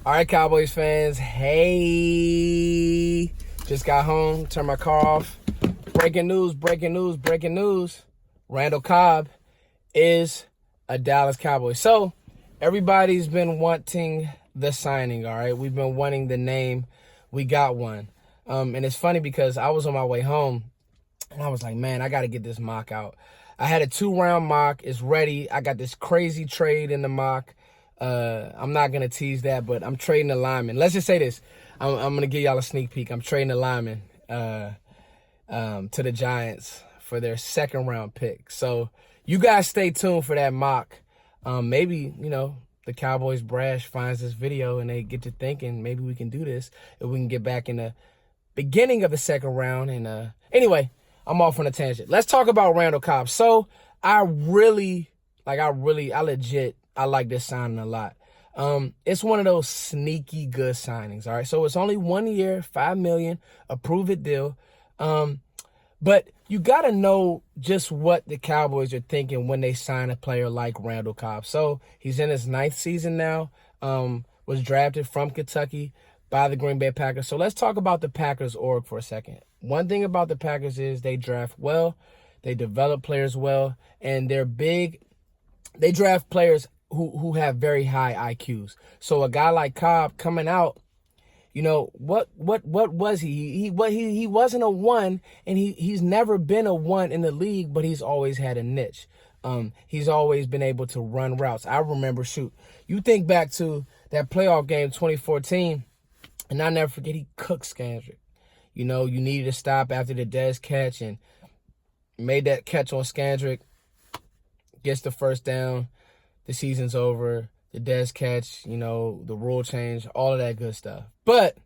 All right, Cowboys fans. Hey, just got home, turned my car off. Breaking news. Randal Cobb is a Dallas Cowboy. So everybody's been wanting the signing, all right? We've been wanting the name. We got one. And it's funny because I was on my way home, and I was like, man, I got to get this mock out. I had a 2-round mock. It's ready. I got this crazy trade in the mock. I'm not going to tease that, but I'm trading a lineman. Let's just say this. I'm going to give y'all a sneak peek. I'm trading a lineman to the Giants for their 2nd-round pick. So you guys stay tuned for that mock. Maybe, the Cowboys brash finds this video and they get to thinking maybe we can do this if we can get back in the beginning of the 2nd round. And anyway, I'm off on a tangent. Let's talk about Randal Cobb. So I like this signing a lot. It's one of those sneaky good signings, all right? So it's only 1 year, $5 million, a prove-it deal. But you got to know just what the Cowboys are thinking when they sign a player like Randal Cobb. So he's in his 9th season now, was drafted from Kentucky by the Green Bay Packers. So let's talk about the Packers org for a second. One thing about the Packers is they draft well, they develop players well, and they're big. They draft players who have very high IQs. So a guy like Cobb coming out, what was he? He wasn't a 1, and he's never been a 1 in the league, but he's always had a niche. He's always been able to run routes. I remember, you think back to that playoff game 2014, and I'll never forget, he cooked Skandrick. You needed to stop after the Dez catch and made that catch on Skandrick, gets the first down. The season's over, the Dez catch, the rule change, all of that good stuff. But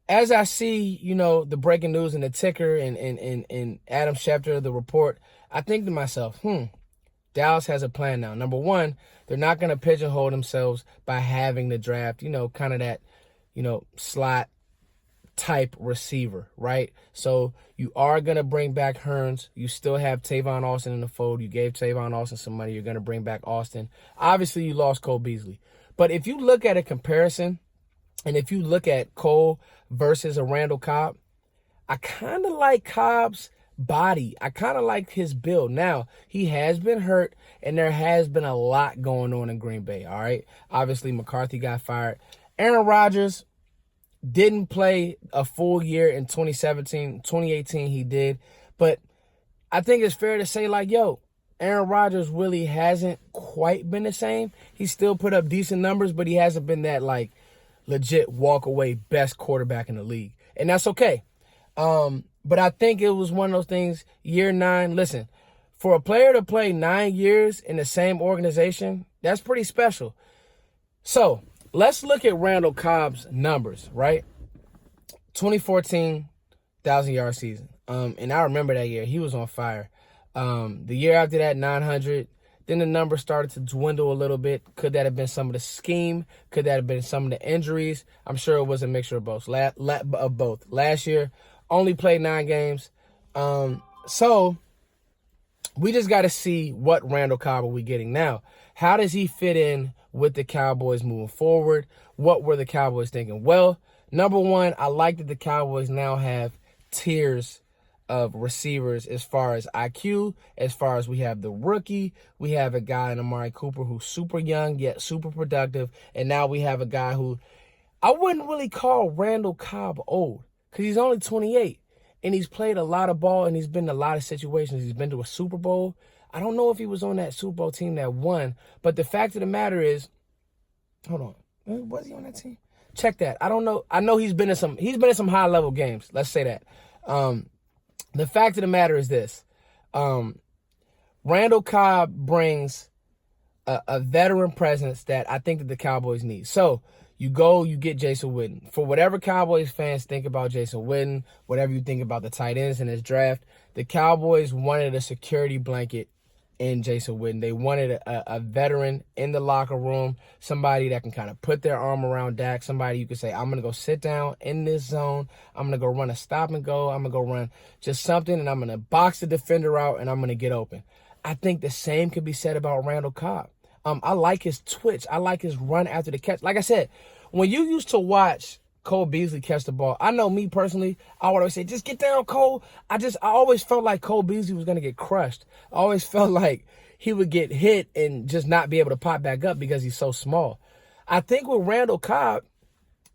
as I see, the breaking news and the ticker and Adam Schefter, the report, I think to myself, Dallas has a plan now. Number one, they're not going to pigeonhole themselves by having the draft, kind of that, slot type receiver, right? So you are going to bring back Hearns. You still have Tavon Austin in the fold. You gave Tavon Austin some money. You're going to bring back Austin. Obviously, you lost Cole Beasley. But if you look at a comparison, and if you look at Cole versus a Randal Cobb, I kind of like Cobb's body. I kind of like his build. Now, he has been hurt, and there has been a lot going on in Green Bay, all right? Obviously, McCarthy got fired. Aaron Rodgers didn't play a full year in 2017. 2018, he did. But I think it's fair to say, Aaron Rodgers really hasn't quite been the same. He still put up decent numbers, but he hasn't been that, legit walk-away best quarterback in the league. And that's okay. But I think it was one of those things, year 9. Listen, for a player to play 9 years in the same organization, that's pretty special. So let's look at Randal Cobb's numbers, right? 2014, 1,000-yard season. And I remember that year. He was on fire. The year after that, 900. Then the number started to dwindle a little bit. Could that have been some of the scheme? Could that have been some of the injuries? I'm sure it was a mixture of both. Last year, only played 9 games. So we just got to see what Randal Cobb are we getting now. How does he fit in with the Cowboys moving forward? What were the Cowboys thinking? Well, number one, I like that the Cowboys now have tiers of receivers as far as IQ, as far as we have the rookie. We have a guy in Amari Cooper who's super young yet super productive. And now we have a guy who I wouldn't really call Randal Cobb old because he's only 28. And he's played a lot of ball and he's been in a lot of situations. He's been to a Super Bowl. I don't know if he was on that Super Bowl team that won, but the fact of the matter is, hold on, was he on that team? Check that. I don't know. I know he's been in some high level games. Let's say that. The fact of the matter is this: Randal Cobb brings a veteran presence that I think that the Cowboys need. So you get Jason Witten. For whatever Cowboys fans think about Jason Witten, whatever you think about the tight ends in this draft, the Cowboys wanted a security blanket in Jason Witten. They wanted a veteran in the locker room, somebody that can kind of put their arm around Dak, somebody you could say, I'm going to go sit down in this zone, I'm going to go run a stop and go, I'm going to go run just something, and I'm going to box the defender out, and I'm going to get open. I think the same could be said about Randal Cobb. I like his twitch. I like his run after the catch. Like I said, when you used to watch Cole Beasley catch the ball, I know me personally, I would always say, just get down, Cole. I always felt like Cole Beasley was going to get crushed. I always felt like he would get hit and just not be able to pop back up because he's so small. I think with Randal Cobb,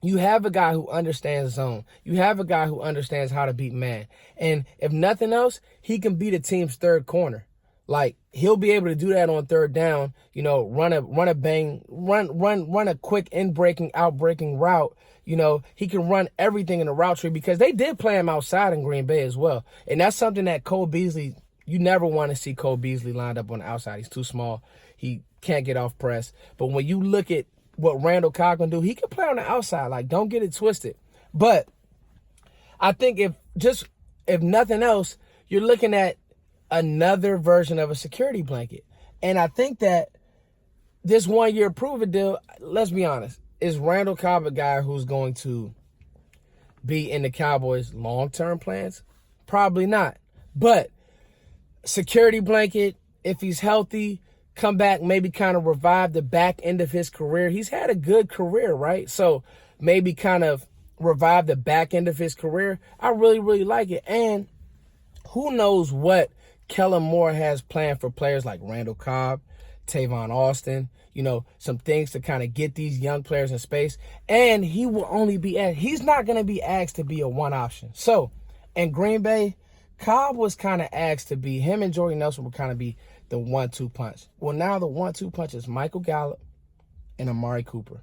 you have a guy who understands zone. You have a guy who understands how to beat man. And if nothing else, he can be the team's third corner. Like, he'll be able to do that on third down, you know, run a quick in-breaking, out-breaking route. You know, he can run everything in the route tree because they did play him outside in Green Bay as well. And that's something that Cole Beasley, you never want to see Cole Beasley lined up on the outside. He's too small. He can't get off press. But when you look at what Randal Cobb can do, he can play on the outside. Like, don't get it twisted. But I think if nothing else, you're looking at another version of a security blanket. And I think that this 1 year prove-it deal, let's be honest, is Randal Cobb a guy who's going to be in the Cowboys' long-term plans? Probably not. But security blanket, if he's healthy, come back, maybe kind of revive the back end of his career. He's had a good career, right? So maybe kind of revive the back end of his career. I really, really like it. And who knows what Kellen Moore has planned for players like Randal Cobb, Tavon Austin, you know, some things to kind of get these young players in space. And he will only be asked, he's not going to be asked to be a one option. So in Green Bay, Cobb was kind of asked to be, him and Jordy Nelson would kind of be the 1-2 punch. Well, now the 1-2 punch is Michael Gallup and Amari Cooper.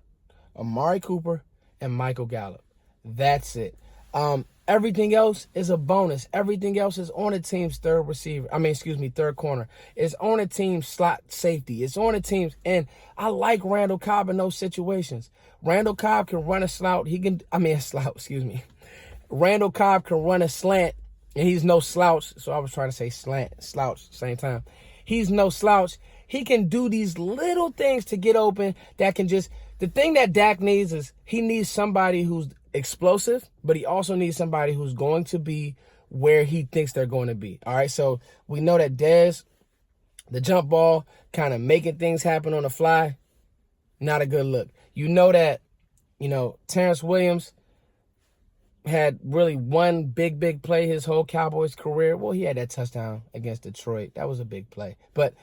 Amari Cooper and Michael Gallup. That's it. Everything else is a bonus. Everything else is on a team's third corner. It's on a team's slot safety. It's on a team's, and I like Randal Cobb in those situations. Randal Cobb can run a slant. Randal Cobb can run a slant, and he's no slouch. So I was trying to say slouch, same time. He's no slouch. He can do these little things to get open that can just, the thing that Dak needs is he needs somebody who's explosive, but he also needs somebody who's going to be where he thinks they're going to be. All right, so we know that Dez, the jump ball, kind of making things happen on the fly, not a good look. You know that, you know, Terrence Williams had really one big play his whole Cowboys career. Well, he had that touchdown against Detroit. That was a big play. But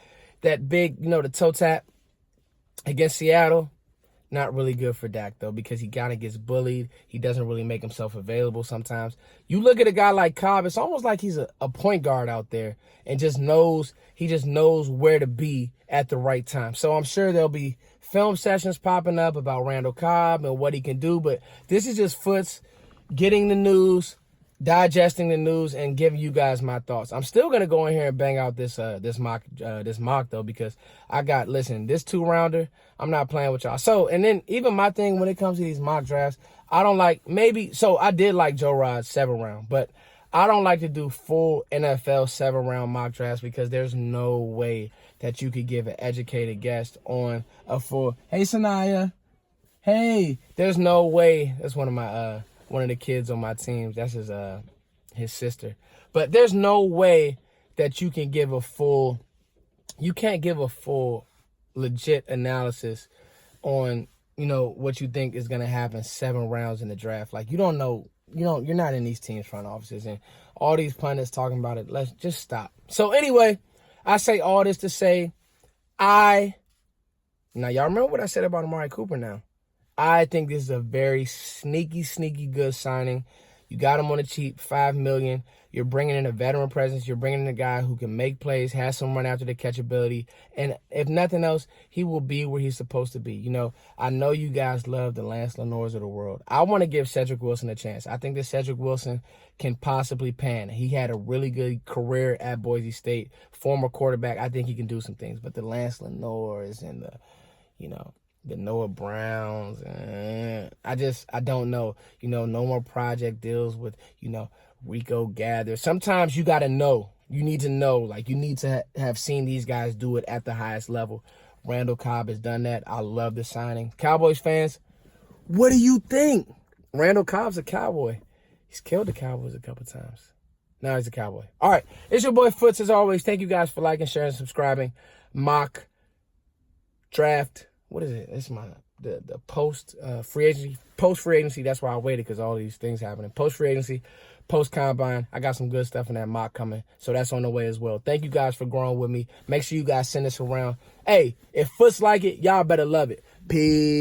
that big, you know, the toe tap against Seattle, not really good for Dak, though, because he kind of gets bullied. He doesn't really make himself available sometimes. You look at a guy like Cobb, it's almost like he's a point guard out there and just knows where to be at the right time. So I'm sure there'll be film sessions popping up about Randal Cobb and what he can do. But this is just Foots getting the news, digesting the news, and giving you guys my thoughts. I'm still gonna go in here and bang out this mock though, because this 2-rounder, I'm not playing with y'all. So, and then even my thing when it comes to these mock drafts, I don't like, I did like Joe Rod's 7-round, but I don't like to do full NFL 7-round mock drafts because there's no way that you could give an educated guess on a full. Hey, Sanaya. Hey, there's no way. That's one of the kids on my team. That's his sister. But there's no way that you can't give a full legit analysis on, you know, what you think is going to happen 7 rounds in the draft. Like, you don't know, you're not in these teams' front offices, and all these pundits talking about it. Let's just stop. So anyway, I say all this to say, now y'all remember what I said about Amari Cooper now. I think this is a very sneaky good signing. You got him on the cheap, $5 million. You're bringing in a veteran presence. You're bringing in a guy who can make plays, has some run after the catch ability. And if nothing else, he will be where he's supposed to be. You know, I know you guys love the Lance Lenores of the world. I want to give Cedric Wilson a chance. I think that Cedric Wilson can possibly pan. He had a really good career at Boise State, former quarterback. I think he can do some things. But the Lance Lenores and the Noah Browns, I don't know. You know, no more project deals with, Rico Gather. Sometimes you got to know. You need to know. Like, you need to have seen these guys do it at the highest level. Randal Cobb has done that. I love the signing. Cowboys fans, what do you think? Randal Cobb's a Cowboy. He's killed the Cowboys a couple times. Now he's a Cowboy. All right. It's your boy Foots as always. Thank you guys for liking, sharing, subscribing. Mock draft. What is it? It's my the post free agency. That's why I waited, because all these things happening. Post free agency, post combine. I got some good stuff in that mock coming, so that's on the way as well. Thank you guys for growing with me. Make sure you guys send this around. Hey, if Foots like it, y'all better love it. Peace.